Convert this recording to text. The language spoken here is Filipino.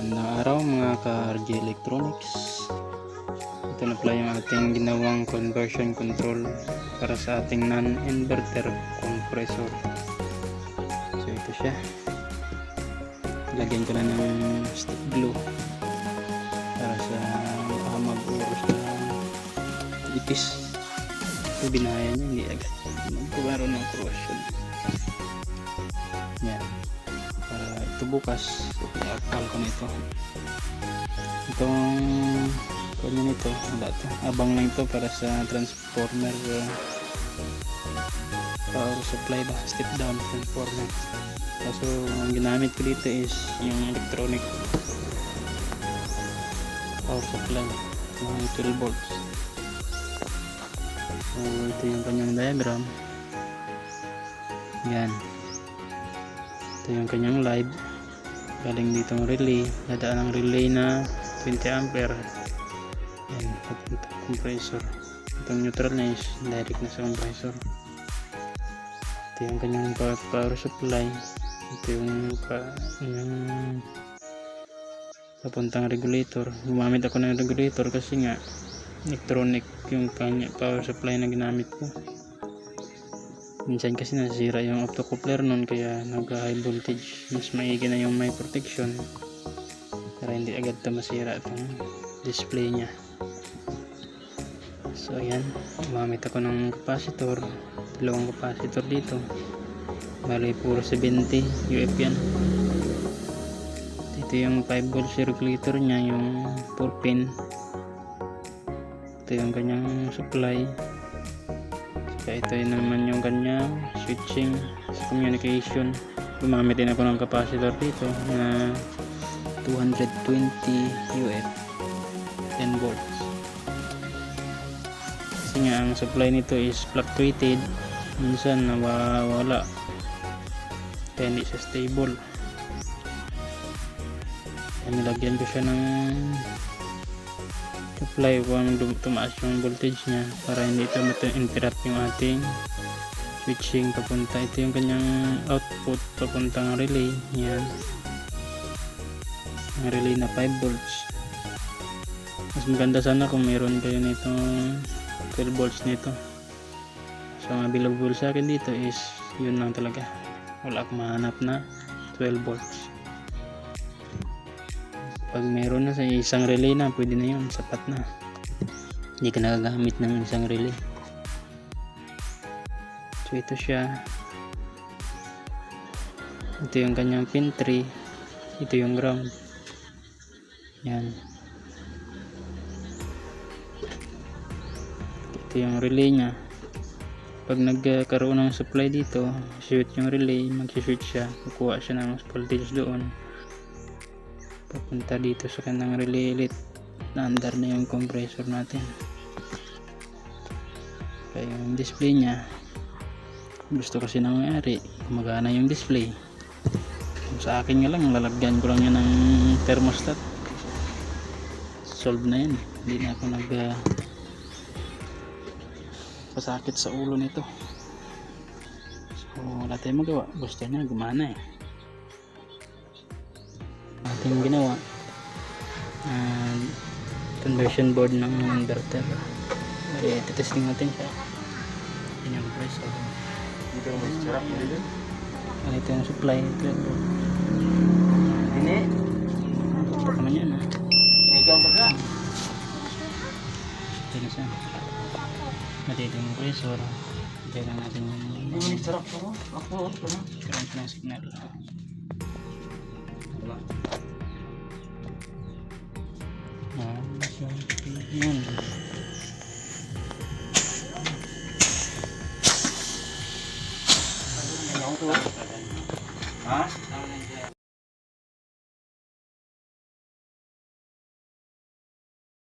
Magandang araw mga ka-RG Electronics. Ito na pala yung ating ginawang conversion control para sa ating non-inverter compressor. So ito siya. Lagyan ko na ng stick glue para sa mag-uros na ipis. Ito binaya niya, hindi agad magkaroon ng corrosion. Yan. Para ito bukas i-akal ko nito. Itong kanya nito wala to, abang lang ito para sa transformer power supply ba, step down transformer. Kaso ang ginamit ko dito is yung electronic power supply ng 12 volts. So ito yung kanyang diagram. Yan, ito yung kanyang live. Galing dito ang relay, dadaan ang relay na 20 ampere. Yan, papunta compressor. Itong neutral na is direct na sa compressor. Ito yung kanyang power supply. Ito yung papuntang regulator. Gumamit ako ng regulator kasi nga electronic yung kanya power supply na ginamit ko. Minsan kasi nasira yung optocoupler nun, kaya nag high voltage. Mas maigi na yung may protection para hindi agad ito masira itong display nya. So ayan, gumamit ako ng capacitor, dalawang capacitor dito. Bali puro 70 UF yan. Ito yung 5 volt regulator nya, yung 4 pin. Ito yung kanyang supply. Ito naman yung kanyang switching sa communication. Gumamit din ako ng capacitor dito na 220 UF 10 volts. Kasi nga ang supply nito is fluctuated, minsan nawawala kaya hindi siya stable. Kaya nilagyan ko siya ng supply kung tumaas yung voltage nya para hindi ito interrupt yung ating switching papunta. Ito yung kanyang output papuntang relay. Yan, ang relay na 5 volts. Mas maganda sana kung mayroon kayo nito 12 volts nito. So ang available sa akin dito is yun lang talaga, wala akong mahanap na 12 volts. Pag meron na sa isang relay na, pwede na yun, sapat na, hindi ka nagagamit ng isang relay. So ito siya, ito yung kanyang pin 3, ito yung ground. Yan, ito yung relay nya. Pag nagkaroon ng supply dito, shoot yung relay, mag-shoot siya, kukuha siya ng voltage doon papunta dito sa kanang relay ulit, na-under na yung compressor natin. Kaya yung display nya, gusto kasi na mangyari gumagana yung display. Sa akin nga lang, lalagyan ko lang yan ng thermostat, solve na yan. Hindi na ako pasakit sa ulo nito. So wala tayong magawa, gusto niya gumana eh. Ating ginawa conversion board ng inverter. Testing natin siya. Yan yung press. Ito yung supply. Ito naman yan ha. Ito na siya. Ito yung pressor. Ito lang natin yung current ng signal. Yun. Ha?